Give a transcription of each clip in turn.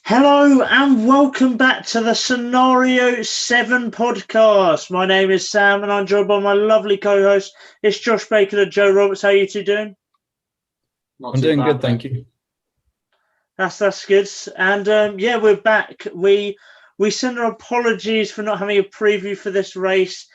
Hello and welcome back to the Scenario 7 podcast. My name is Sam and I'm joined by my lovely co-host. It's Josh Baker and Joe Roberts. How are you two doing? I'm doing good, thank you. That's good. And we're back. We send our apologies for not having a preview for this race.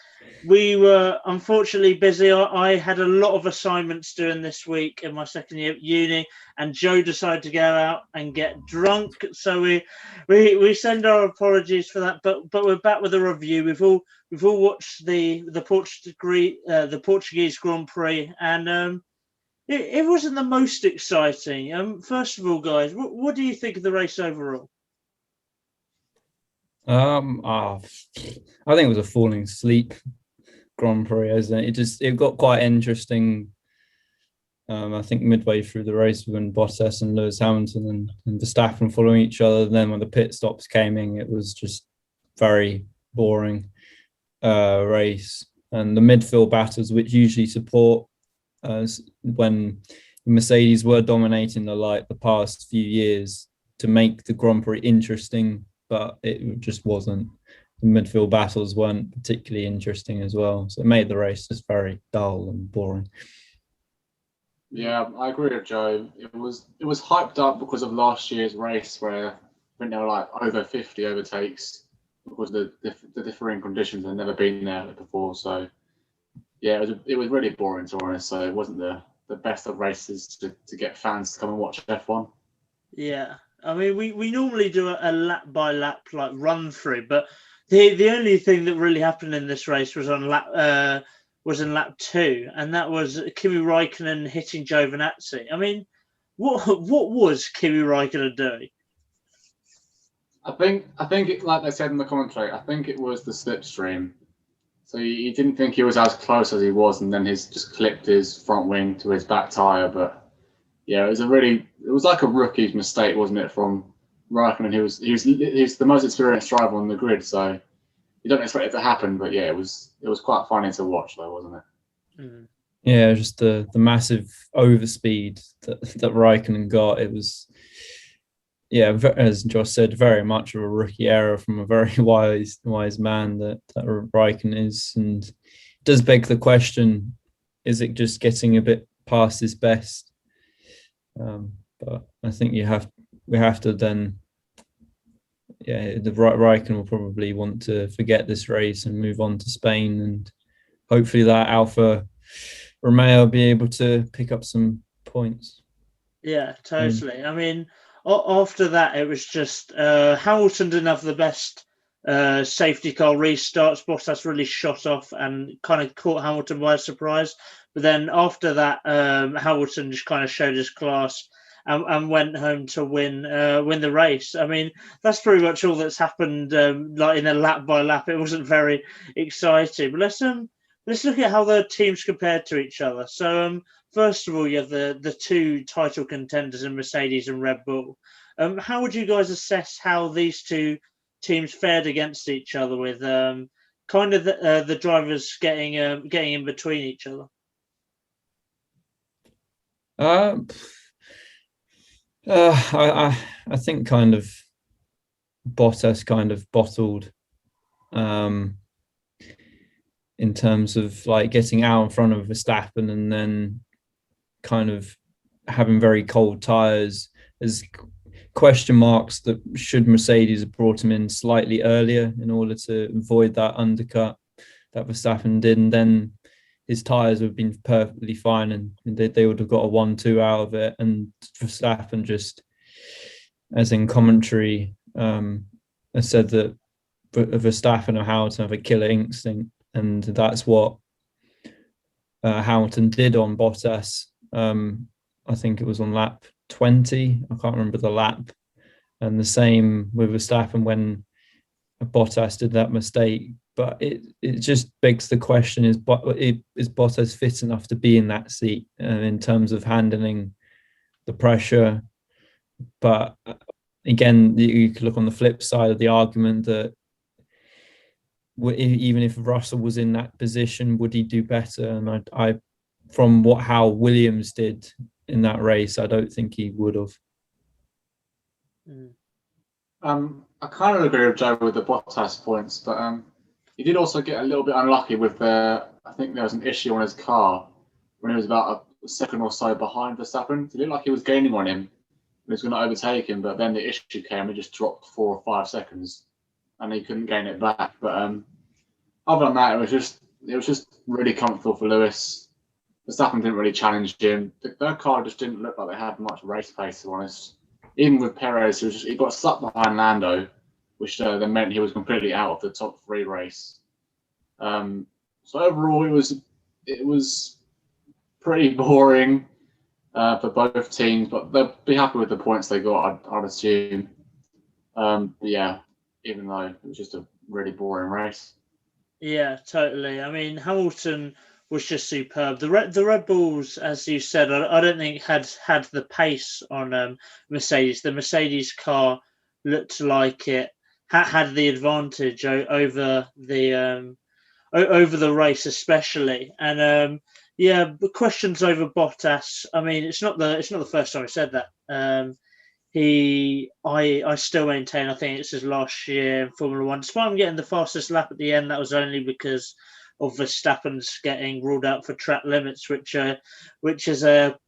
We were unfortunately busy. I had a lot of assignments doing this week in my second year at uni, and Joe decided to go out and get drunk. So we send our apologies for that. But we're back with a review. We've all watched the Portuguese Grand Prix, and it wasn't the most exciting. First of all, guys, what do you think of the race overall? I think it was a falling asleep Grand Prix, isn't it? It got quite interesting. I think midway through the race when Bottas and Lewis Hamilton and Verstappen following each other. And then when the pit stops came in, it was just very boring race. And the midfield battles, which usually support when Mercedes were dominating the past few years to make the Grand Prix interesting, but it just wasn't. The midfield battles weren't particularly interesting as well, so it made the race just very dull and boring. Yeah, I agree with Joe. It was hyped up because of last year's race where I think there were like over 50 overtakes because the differing conditions had never been there before. So yeah, it was really boring to be honest. So it wasn't the best of races to get fans to come and watch F1. Yeah, I mean we normally do a lap by lap like run through, but the only thing that really happened in this race was in lap 2, and that was Kimi Raikkonen hitting Giovinazzi. I mean, what was Kimi Raikkonen doing? I think it, like they said in the commentary, I think it was the slipstream. So he didn't think he was as close as he was, and then he's just clipped his front wing to his back tyre. But yeah, it was like a rookie's mistake, wasn't it, from Raikkonen? He was the most experienced driver on the grid, so you don't expect it to happen. But yeah, it was quite funny to watch, though, wasn't it? Mm. Yeah, just the massive overspeed that Raikkonen got. It was, yeah, as Josh said, very much of a rookie error from a very wise man that Raikkonen is, and it does beg the question: is it just getting a bit past his best? But I think we have to then. Yeah, the Raikkonen will probably want to forget this race and move on to Spain, and hopefully that Alfa Romeo will be able to pick up some points. Yeah, totally. I mean, after that, it was just Hamilton didn't have the best safety car restarts. Bottas really shot off and kind of caught Hamilton by surprise. But then after that, Hamilton just kind of showed his class and went home to win the race. I mean, that's pretty much all that's happened. Like in a lap by lap, it wasn't very exciting. But let's look at how the teams compared to each other. So first of all, you have the two title contenders in Mercedes and Red Bull. How would you guys assess how these two teams fared against each other with kind of the drivers getting in between each other? I think kind of Bottas kind of bottled in terms of like getting out in front of Verstappen and then kind of having very cold tyres. There's question marks that should Mercedes have brought him in slightly earlier in order to avoid that undercut that Verstappen did, and then his tyres would have been perfectly fine and they would have got a 1-2 out of it. And Verstappen just, as in commentary, has said that Verstappen and Hamilton have a killer instinct, and that's what Hamilton did on Bottas. I think it was on lap 20. I can't remember the lap. And the same with Verstappen when Bottas did that mistake. But it just begs the question: is Bottas fit enough to be in that seat in terms of handling the pressure? But again, you could look on the flip side of the argument that even if Russell was in that position, would he do better? And I from how Williams did in that race, I don't think he would have. I kind of agree with Joe with the Bottas points, but he did also get a little bit unlucky with I think there was an issue on his car when he was about a second or so behind Verstappen. It looked like he was gaining on him. He was going to overtake him, but then the issue came. He just dropped 4 or 5 seconds, and he couldn't gain it back. But other than that, it was just really comfortable for Lewis. Verstappen didn't really challenge him. Their car just didn't look like they had much race pace, to be honest. Even with Perez, he got stuck behind Lando, which then meant he was completely out of the top 3 race. So overall, it was pretty boring for both teams, but they'll be happy with the points they got, I'd assume. But yeah, even though it was just a really boring race. Yeah, totally. I mean, Hamilton was just superb. The Red Bulls, as you said, I don't think had the pace on Mercedes. The Mercedes car looked like it had the advantage over the race, especially. And yeah, but questions over Bottas. I mean, it's not the first time I said that. I still maintain I think it's his last year in Formula One. Despite him getting the fastest lap at the end, that was only because of Verstappen's getting ruled out for track limits, which is a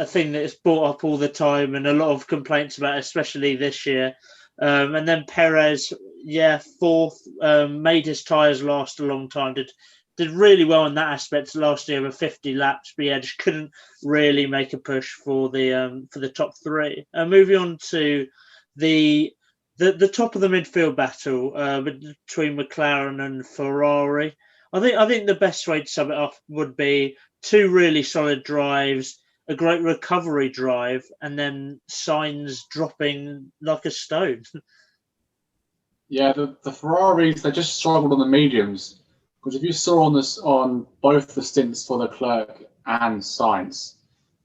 thing that is brought up all the time and a lot of complaints about, especially this year. And then Perez, yeah, fourth, made his tyres last a long time. Did really well in that aspect last year with 50 laps, but yeah, just couldn't really make a push for the top 3. Moving on to the top of the midfield battle between McLaren and Ferrari. I think the best way to sum it up would be 2 really solid drives, a great recovery drive, and then Sainz dropping like a stone. Yeah, the Ferraris, they just struggled on the mediums. Because if you saw on both the stints for Leclerc and Sainz,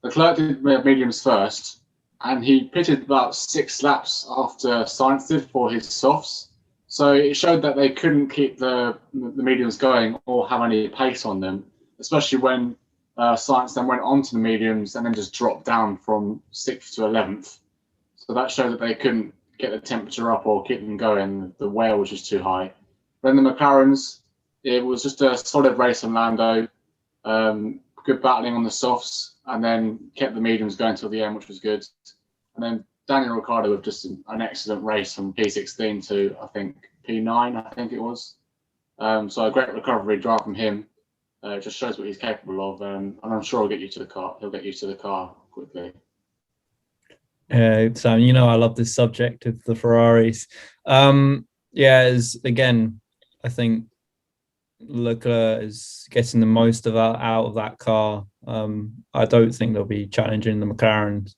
Leclerc did mediums first, and he pitted about 6 laps after Sainz did for his softs. So it showed that they couldn't keep the mediums going or have any pace on them, especially when Sainz then went on to the mediums and then just dropped down from 6th to 11th. So that showed that they couldn't get the temperature up or keep them going. The wear was just too high. Then the McLarens, it was just a solid race on Lando, good battling on the softs, and then kept the mediums going till the end, which was good. And then Daniel Ricciardo with just an excellent race from P16 to, I think, P9, I think it was. So a great recovery drive from him. Just shows what he's capable of, and I'm sure he'll get you to the car. He'll get you to the car quickly. Sam, I love this subject of the Ferraris. Again, I think Leclerc is getting the most out of that car. I don't think they'll be challenging the McLarens.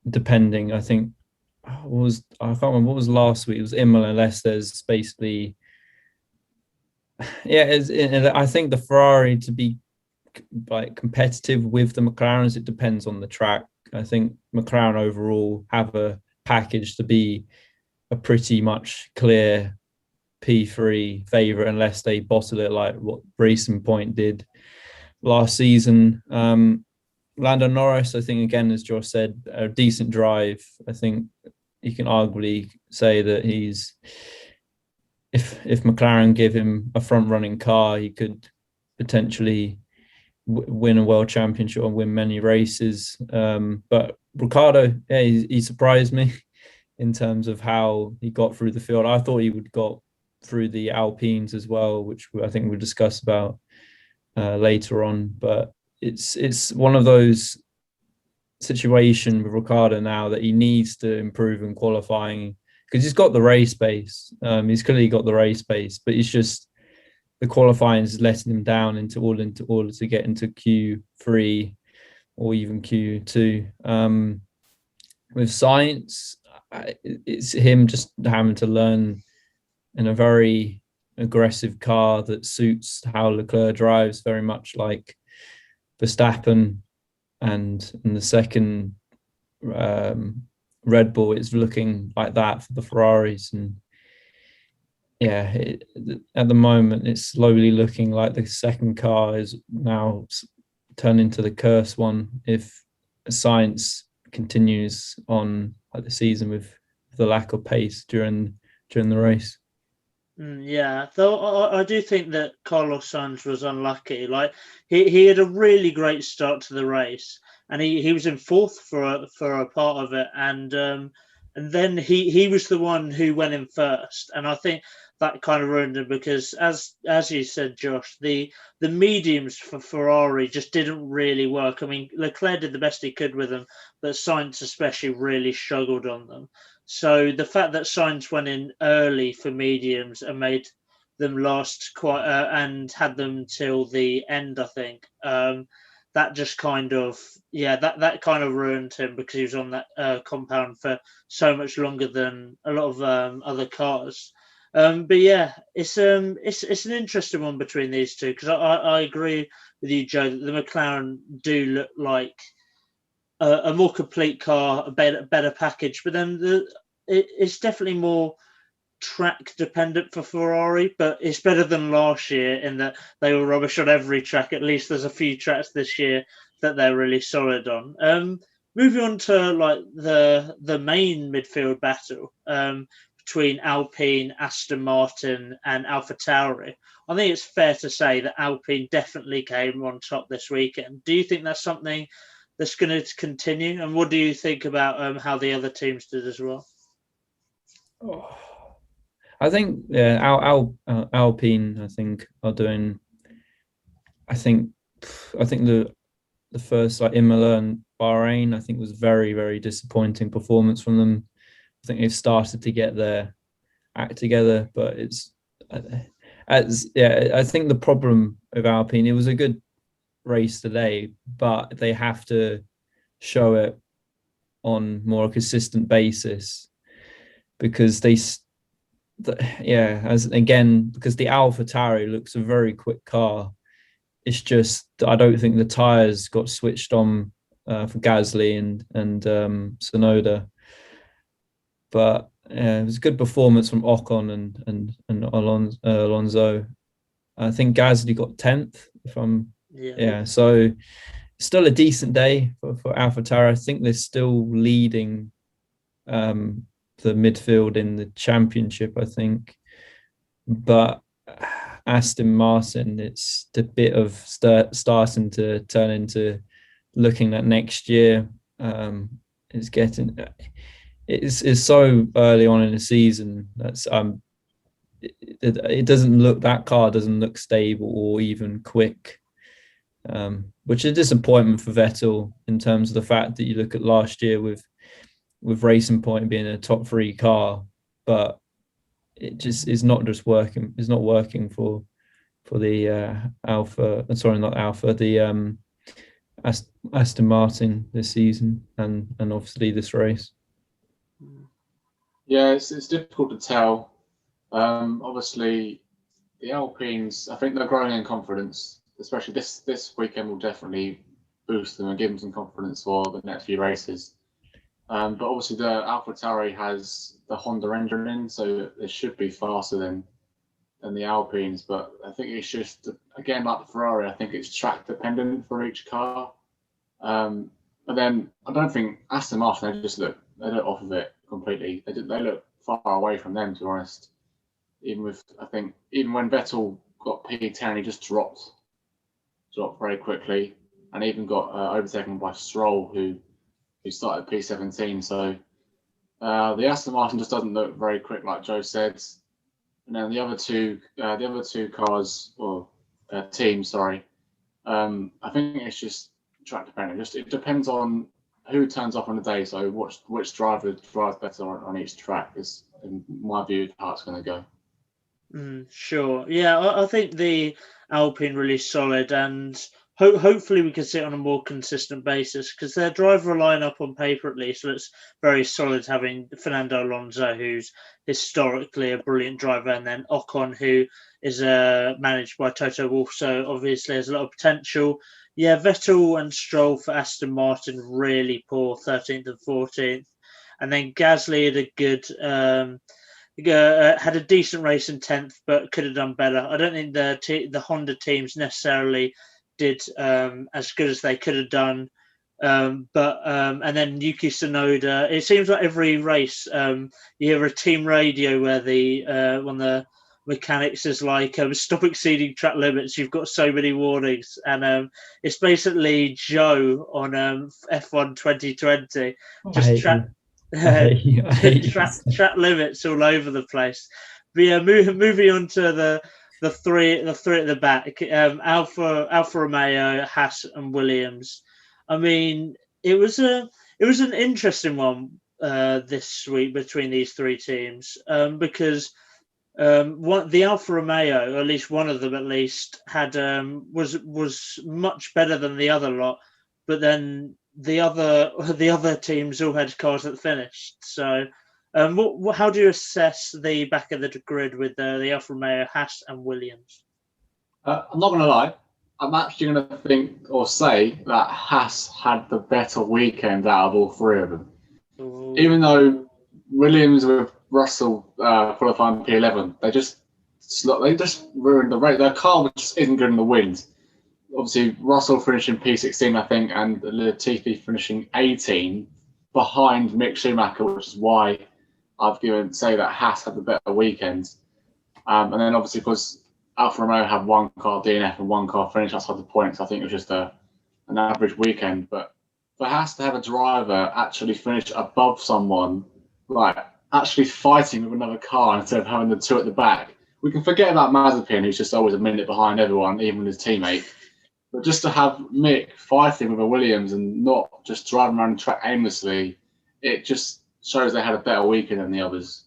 Depending, I think I can't remember what was last week. It was Imola, unless there's basically, I think the Ferrari to be like competitive with the McLarens, it depends on the track. I think McLaren overall have a package to be a pretty much clear P3 favourite unless they bottle it like what Racing Point did last season. Lando Norris, I think, again, as Josh said, a decent drive. I think you can arguably say that he's, if McLaren give him a front-running car, he could potentially win a world championship and win many races. But Ricciardo, yeah, he surprised me in terms of how he got through the field. I thought he would got through the Alpines as well, which I think we'll discuss about later on. But it's one of those situations with Ricciardo now that he needs to improve in qualifying because he's got the race pace. He's clearly got the race pace, but it's just the qualifying is letting him down into order to get into Q3 or even Q2. With Sainz, it's him just having to learn in a very aggressive car that suits how Leclerc drives, very much like Verstappen, and in the second Red Bull, it's looking like that for the Ferraris. And yeah, at the moment, it's slowly looking like the second car is now turned into the curse one. If Sainz continues on like the season with the lack of pace during the race. Yeah, though I do think that Carlos Sainz was unlucky. Like he had a really great start to the race, and he was in fourth for a part of it, and then he was the one who went in first, and I think that kind of ruined him because as you said, Josh, the mediums for Ferrari just didn't really work. I mean, Leclerc did the best he could with them, but Sainz especially really struggled on them. So the fact that Sainz went in early for mediums and made them last quite and had them till the end, I think that just kind of that kind of ruined him because he was on that compound for so much longer than a lot of other cars. But yeah, it's an interesting one between these two because I agree with you, Joe, that the McLaren do look like a more complete car, a better package. But then it's definitely more track dependent for Ferrari, but it's better than last year in that they were rubbish on every track. At least there's a few tracks this year that they're really solid on. Moving on to like the main midfield battle between Alpine, Aston Martin, and AlphaTauri. I think it's fair to say that Alpine definitely came on top this weekend. Do you think that's something that's going to continue? And what do you think about how the other teams did as well? I think Alpine. I think are doing. I think the first like Imola and Bahrain. I think was very, very disappointing performance from them. I think they've started to get their act together, but I think the problem with Alpine, it was a good race today, but they have to show it on more consistent basis because because the AlphaTauri looks a very quick car. It's just I don't think the tires got switched on for Gasly and Tsunoda, but it was a good performance from Ocon and Alonso. I think Gasly got 10th. So still a decent day for AlphaTauri. I think they're still leading the midfield in the championship, I think. But Aston Martin, it's a bit of starting to turn into looking at next year. It's so early on in the season. That's it doesn't look, that car doesn't look stable or even quick, which is a disappointment for Vettel in terms of the fact that you look at last year with Racing Point being a top 3 car, but it just is not just working. It's not working for the Aston Martin this season and obviously this race. Yeah, it's difficult to tell. Obviously, the Alpines, I think they're growing in confidence, especially this weekend will definitely boost them and give them some confidence for the next few races. But obviously, the AlphaTauri has the Honda engine in, so it should be faster than the Alpines. But I think it's just, again, like the Ferrari, I think it's track dependent for each car. But then I don't think Aston Martin, they look off of it completely. They look far away from them, to be honest. Even when Vettel got P10, he just dropped very quickly, and even got overtaken by Stroll, who started P17. So the Aston Martin just doesn't look very quick, like Joe said. And then the other two cars or teams, sorry. I think it's just track dependent. It depends on who turns up on the day. So which driver drives better on each track is, in my view, how it's going to go. Sure. Yeah, I think the Alpine really solid, and hopefully we can see it on a more consistent basis because their driver lineup on paper at least looks very solid, having Fernando Alonso, who's historically a brilliant driver, and then Ocon, who is managed by Toto Wolff, so obviously has a lot of potential. Yeah, Vettel and Stroll for Aston Martin really poor, 13th and 14th. And then Gasly had a good... had a decent race in 10th, but could have done better. I don't think the Honda teams necessarily did as good as they could have done And then Yuki Tsunoda. It seems like every race, you hear a team radio where one of the mechanics is like, "Stop exceeding track limits. You've got so many warnings." And it's basically Joe on F1 2020, just track track limits all over the place. But yeah, moving on to the three at the back, Alfa Romeo, Haas, and Williams. I mean, it was an interesting one this week between these three teams because the Alfa Romeo, or at least one of them at least, had was much better than the other lot, but then the other teams all had cars that finished. So, how do you assess the back of the grid with the Alfa Romeo, Haas, and Williams? I'm not going to lie. I'm actually going to think or say that Haas had the better weekend out of all three of them. Ooh. Even though Williams with Russell qualifying P11, they just ruined the race. Their car just isn't good in the wind. Obviously, Russell finishing P16, I think, and Latifi finishing 18 behind Mick Schumacher, which is why I've say that Haas had the better weekend. And then obviously because Alfa Romeo had one car DNF and one car finish outside the points, I think it was just an average weekend. But for Haas to have a driver actually finish above someone, like actually fighting with another car instead of having the two at the back, we can forget about Mazepin, who's just always a minute behind everyone, even his teammate. But just to have Mick fighting with a Williams and not just driving around the track aimlessly, it just shows they had a better weekend than the others.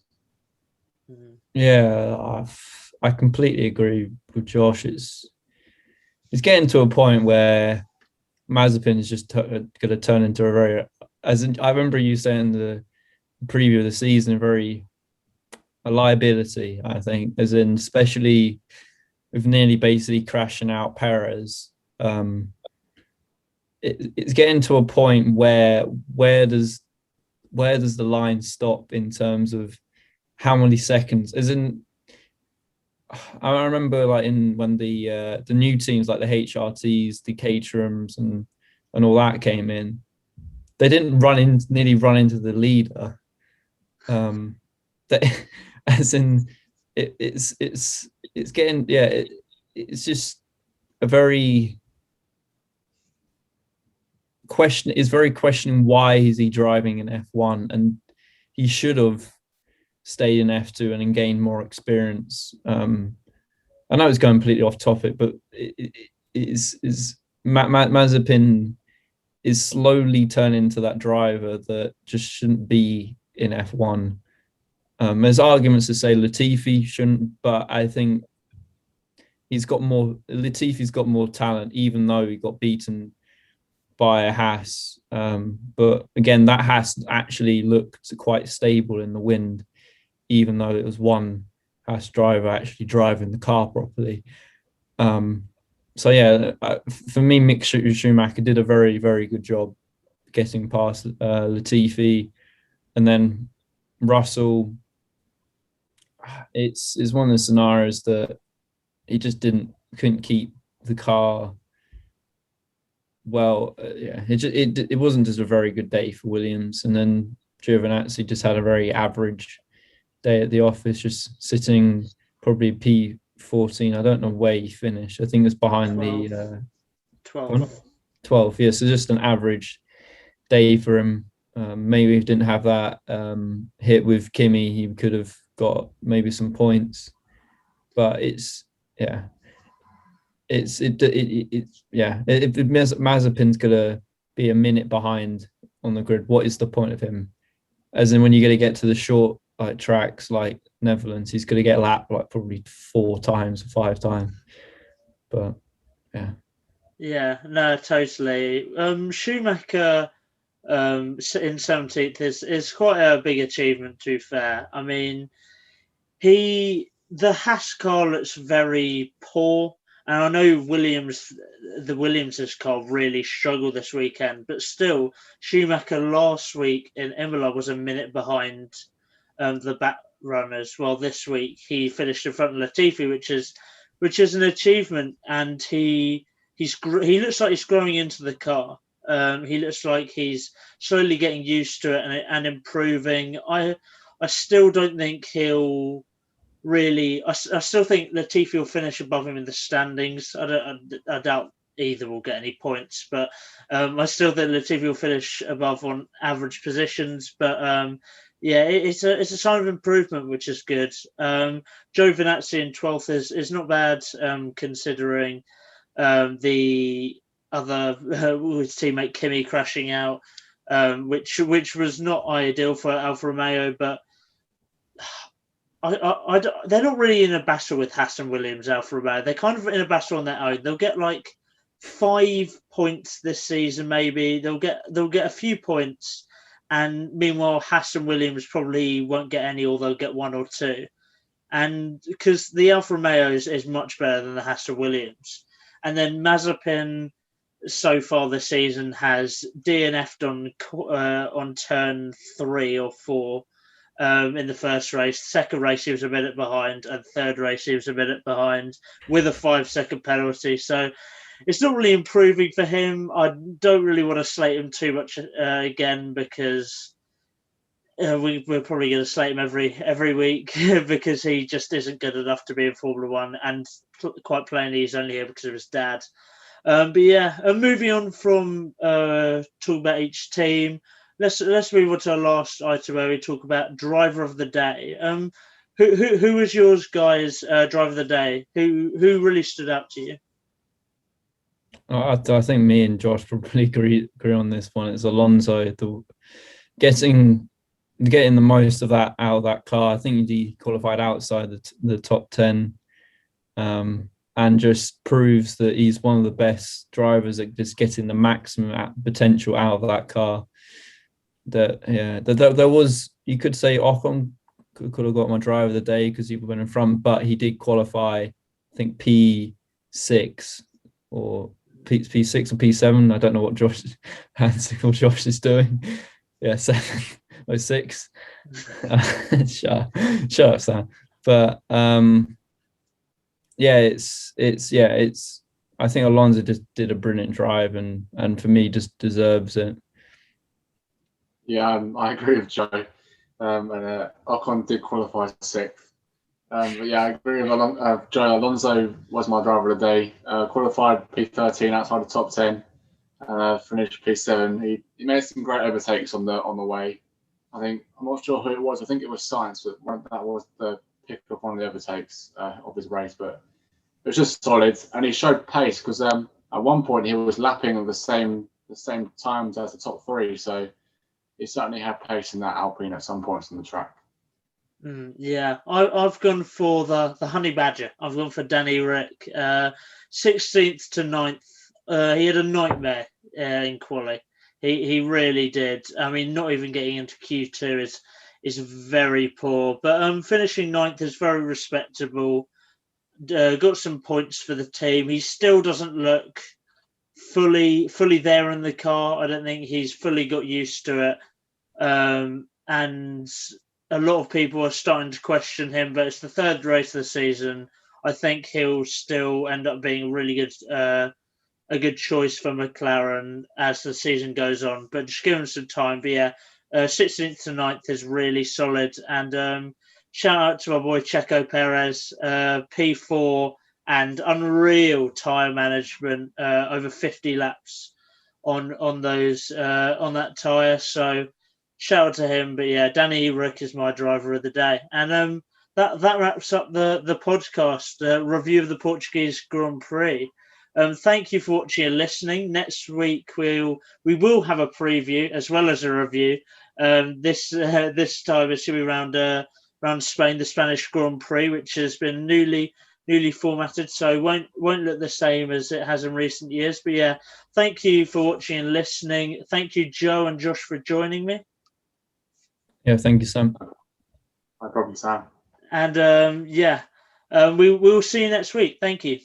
Yeah, I completely agree with Josh. It's getting to a point where Mazepin is just going to turn into I remember you saying the preview of the season, a liability, I think, as in especially with nearly basically crashing out Perez. It's getting to a point where does the line stop in terms of how many seconds? As in, I remember like when the new teams like the HRTs, the Caterhams, and all that came in, they didn't nearly run into the leader. As in, it's getting it's just a very questioning why is he driving in F1, and he should have stayed in F2 and gained more experience. I know it's going completely off topic, but Mazepin is slowly turning into that driver that just shouldn't be in F1. There's arguments to say Latifi shouldn't, but I think Latifi's got more talent, even though he got beaten by a Haas. But again, that Haas actually looked quite stable in the wind, even though it was one Haas driver actually driving the car properly. So yeah, for me, Mick Schumacher did a very, very good job getting past Latifi, and then Russell. It's one of the scenarios that he just couldn't keep the car. Well, it wasn't just a very good day for Williams, and then Giovinazzi just had a very average day at the office, just sitting probably P14. I don't know where he finished. I think it's behind 12. The 12. Yeah, so just an average day for him. Maybe if he didn't have that hit with Kimi, he could have got maybe some points. But if Mazepin's gonna be a minute behind on the grid, what is the point of him? As in, when you're gonna get to the short tracks like Netherlands, he's gonna get lapped like probably 4 times or 5 times. But yeah, no, totally. Schumacher in 17th is quite a big achievement, to be fair. I mean, the Haas car looks very poor, and I know the Williams' car really struggled this weekend, but still, Schumacher last week in Imola was a minute behind the back runners. Well, this week he finished in front of Latifi, which is an achievement, and he looks like he's growing into the car. He looks like he's slowly getting used to it and improving. I still don't think he'll really. I still think Latifi will finish above him in the standings. I doubt either will get any points, but I still think Latifi will finish above on average positions. But yeah, it's a sign of improvement, which is good. Giovinazzi in 12th is not bad, considering the other his teammate Kimi crashing out, which was not ideal for Alfa Romeo, but they're not really in a battle with Haas Williams, Alfa Romeo. They're kind of in a battle on their own. They'll get like 5 points this season, maybe. They'll get a few points, and meanwhile, Haas and Williams probably won't get any, or they'll get 1 or 2. And because the Alfa Romeo is much better than the Haas and Williams. And then Mazepin, so far this season, has DNF'd on turn 3 or 4 in the first race. Second race, he was a minute behind, and third race, he was a minute behind with a 5-second penalty. So it's not really improving for him. I don't really want to slate him too much again, because we're probably going to slate him every week because he just isn't good enough to be in Formula One, and quite plainly he's only here because of his dad. But yeah, moving on from talking about each team, let's move on to our last item where we talk about driver of the day. Who was yours, guys? Driver of the day. Who really stood out to you? I think me and Josh probably agree on this one. It's Alonso, getting the most of that out of that car. I think he qualified outside the top 10, and just proves that he's one of the best drivers at just getting the maximum potential out of that car. There was, you could say Ocon could have got my driver of the day because he went in front, but he did qualify, I think P6 or P6 or P7. I don't know what Josh is doing. Yeah, 7 or 6. Shut up, Sam. But yeah, it's. I think Alonso just did a brilliant drive, and for me, just deserves it. Yeah, I agree with Joe. And Ocon did qualify 6th. But yeah, I agree with Joe. Alonso was my driver of the day. Qualified P13 outside the top 10. Finished P7. He made some great overtakes on the way. I'm not sure who it was. I think it was Sainz, but that was the pick up on the overtakes of his race. But it was just solid, and he showed pace because at one point he was lapping of the same times as the top 3. So he certainly had pace in that Alpine at some points on the track. Yeah, I've gone for the Honey Badger. I've gone for Danny Rick, 16th to 9th. He had a nightmare in quali. He really did. I mean, not even getting into Q2 is very poor. But finishing 9th is very respectable. Got some points for the team. He still doesn't look fully there in the car. I don't think he's fully got used to it. And a lot of people are starting to question him, but it's the 3rd race of the season. I think he'll still end up being a good choice for McLaren as the season goes on, but just give him some time. But yeah, 16th to 9th is really solid. And shout out to my boy Checo Perez, P4 and unreal tyre management, over 50 laps on that tyre. So shout out to him. But yeah, Danny Rick is my driver of the day. And that wraps up the podcast review of the Portuguese Grand Prix. Thank you for watching and listening. Next week we will have a preview as well as a review. This time it should be around Spain, the Spanish Grand Prix, which has been newly formatted, so won't look the same as it has in recent years. But yeah, thank you for watching and listening. Thank you, Joe and Josh, for joining me. Yeah, thank you, Sam. No problem, Sam. And we will see you next week. Thank you.